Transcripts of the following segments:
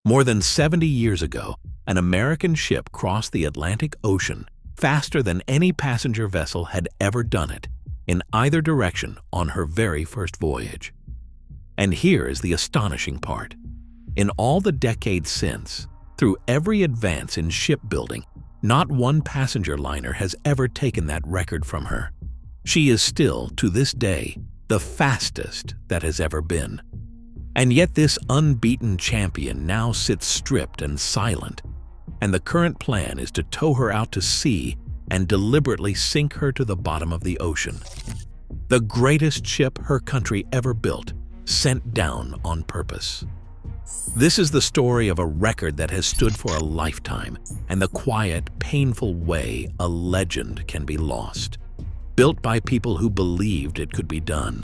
More than 70 years ago, an American ship crossed the Atlantic Ocean faster than any passenger vessel had ever done it, in either direction on her very first voyage. And here is the astonishing part. In all the decades since, through every advance in shipbuilding, not one passenger liner has ever taken that record from her. She is still, to this day, the fastest that has ever been. And yet this unbeaten champion now sits stripped and silent, and the current plan is to tow her out to sea and deliberately sink her to the bottom of the ocean. The greatest ship her country ever built, sent down on purpose. This is the story of a record that has stood for a lifetime and the quiet, painful way a legend can be lost, built by people who believed it could be done.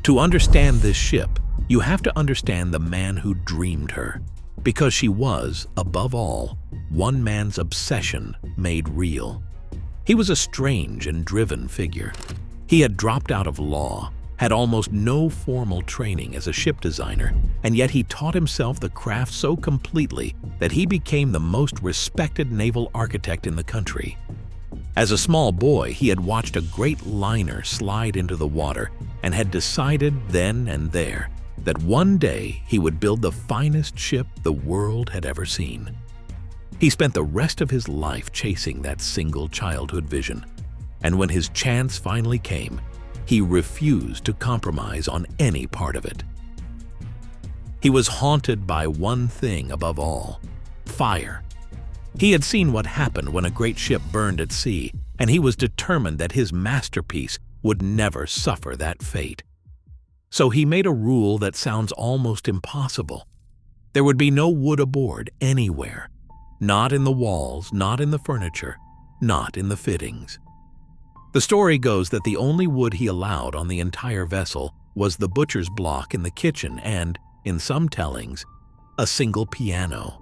To understand this ship, you have to understand the man who dreamed her, because she was, above all, one man's obsession made real. He was a strange and driven figure. He had dropped out of law, had almost no formal training as a ship designer, and yet he taught himself the craft so completely that he became the most respected naval architect in the country. As a small boy, he had watched a great liner slide into the water and had decided then and there that one day he would build the finest ship the world had ever seen. He spent the rest of his life chasing that single childhood vision, and when his chance finally came, he refused to compromise on any part of it. He was haunted by one thing above all: fire. He had seen what happened when a great ship burned at sea, and he was determined that his masterpiece would never suffer that fate. So he made a rule that sounds almost impossible. There would be no wood aboard anywhere, not in the walls, not in the furniture, not in the fittings. The story goes that the only wood he allowed on the entire vessel was the butcher's block in the kitchen and, in some tellings, a single piano.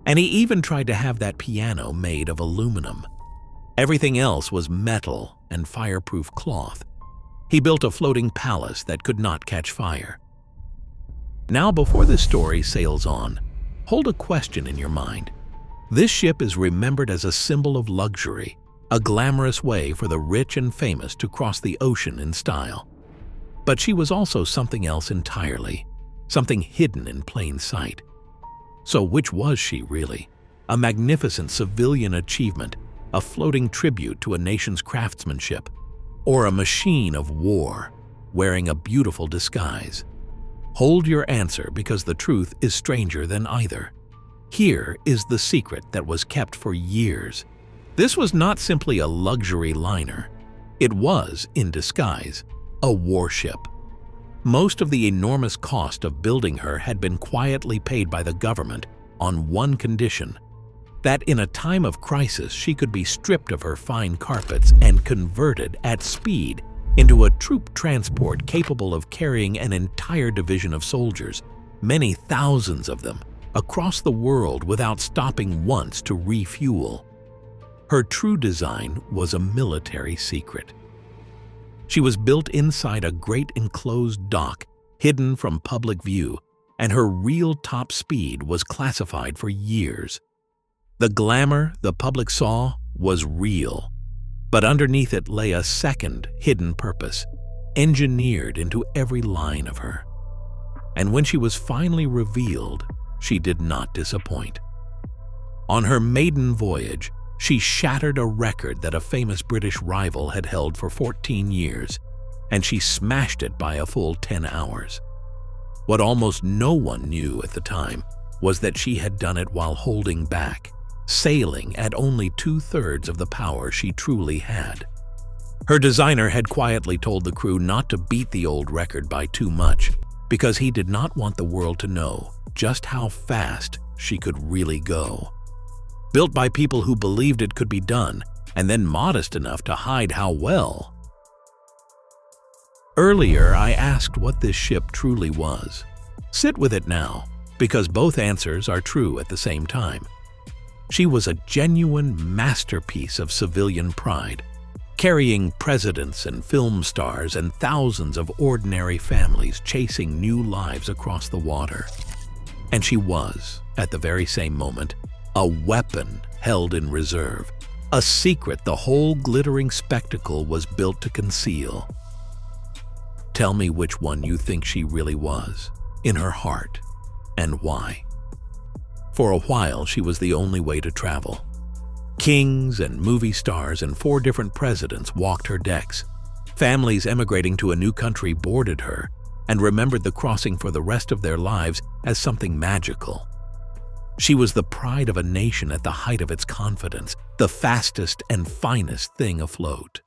And he even tried to have that piano made of aluminum. Everything else was metal and fireproof cloth. He built a floating palace that could not catch fire. Now, before this story sails on, hold a question in your mind. This ship is remembered as a symbol of luxury, a glamorous way for the rich and famous to cross the ocean in style. But she was also something else entirely, something hidden in plain sight. So which was she really? A magnificent civilian achievement, a floating tribute to a nation's craftsmanship, or a machine of war wearing a beautiful disguise? Hold your answer, because the truth is stranger than either. Here is the secret that was kept for years. This was not simply a luxury liner. It was, in disguise, a warship. Most of the enormous cost of building her had been quietly paid by the government on one condition: that in a time of crisis she could be stripped of her fine carpets and converted at speed into a troop transport capable of carrying an entire division of soldiers, many thousands of them, across the world without stopping once to refuel. Her true design was a military secret. She was built inside a great enclosed dock, hidden from public view, and her real top speed was classified for years. The glamour the public saw was real, but underneath it lay a second hidden purpose, engineered into every line of her. And when she was finally revealed, she did not disappoint. On her maiden voyage, she shattered a record that a famous British rival had held for 14 years, and she smashed it by a full 10 hours. What almost no one knew at the time was that she had done it while holding back, sailing at only 2/3 of the power she truly had. Her designer had quietly told the crew not to beat the old record by too much, because he did not want the world to know just how fast she could really go. Built by people who believed it could be done, and then modest enough to hide how well. Earlier, I asked what this ship truly was. Sit with it now, because both answers are true at the same time. She was a genuine masterpiece of civilian pride, carrying presidents and film stars and thousands of ordinary families chasing new lives across the water. And she was, at the very same moment, a weapon held in reserve, a secret the whole glittering spectacle was built to conceal. Tell me which one you think she really was, in her heart, and why. For a while, she was the only way to travel. Kings and movie stars and 4 different presidents walked her decks. Families emigrating to a new country boarded her and remembered the crossing for the rest of their lives as something magical. She was the pride of a nation at the height of its confidence, the fastest and finest thing afloat.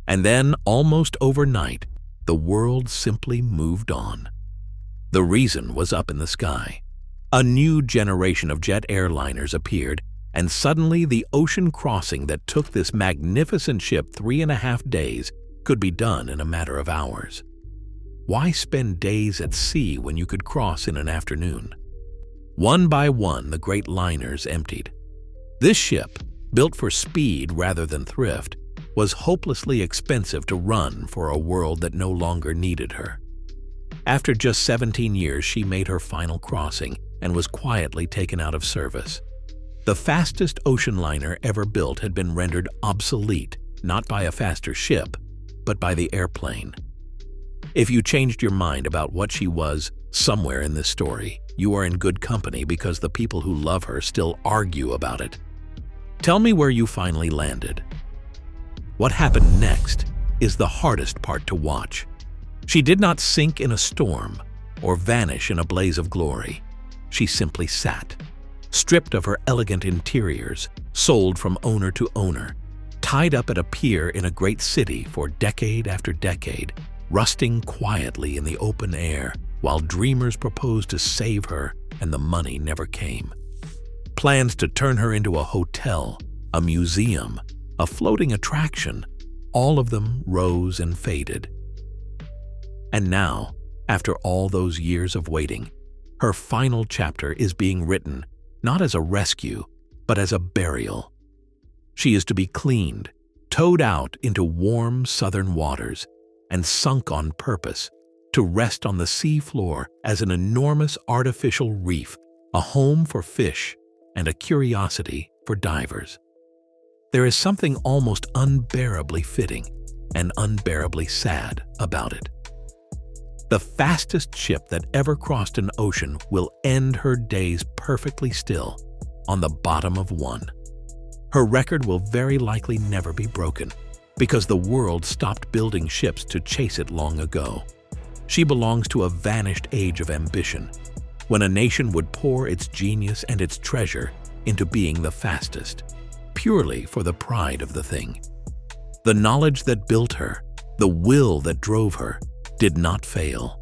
And then, almost overnight, the world simply moved on. The reason was up in the sky. A new generation of jet airliners appeared, and suddenly the ocean crossing that took this magnificent ship 3.5 days could be done in a matter of hours. Why spend days at sea when you could cross in an afternoon? One by one, the great liners emptied. This ship, built for speed rather than thrift, was hopelessly expensive to run for a world that no longer needed her. After just 17 years, she made her final crossing and was quietly taken out of service. The fastest ocean liner ever built had been rendered obsolete, not by a faster ship, but by the airplane. If you changed your mind about what she was somewhere in this story, you are in good company because the people who love her still argue about it. Tell me where you finally landed. What happened next is the hardest part to watch. She did not sink in a storm or vanish in a blaze of glory. She simply sat, stripped of her elegant interiors, sold from owner to owner, tied up at a pier in a great city for decade after decade, rusting quietly in the open air while dreamers proposed to save her and the money never came. Plans to turn her into a hotel, a museum, a floating attraction, all of them rose and faded. And now, after all those years of waiting, her final chapter is being written not as a rescue, but as a burial. She is to be cleaned, towed out into warm southern waters, and sunk on purpose to rest on the sea floor as an enormous artificial reef, a home for fish and a curiosity for divers. There is something almost unbearably fitting and unbearably sad about it. The fastest ship that ever crossed an ocean will end her days perfectly still, on the bottom of one. Her record will very likely never be broken, because the world stopped building ships to chase it long ago. She belongs to a vanished age of ambition, when a nation would pour its genius and its treasure into being the fastest, purely for the pride of the thing. The knowledge that built her, the will that drove her, did not fail.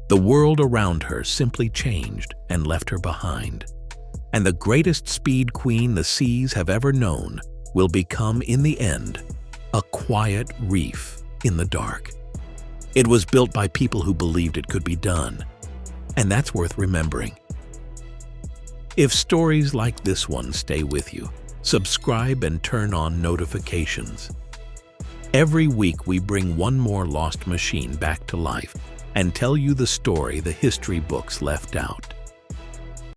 The world around her simply changed and left her behind. And the greatest speed queen the seas have ever known will become, in the end, a quiet reef in the dark. It was built by people who believed it could be done, and that's worth remembering. If stories like this one stay with you, subscribe and turn on notifications. Every week we bring one more lost machine back to life and tell you the story the history books left out.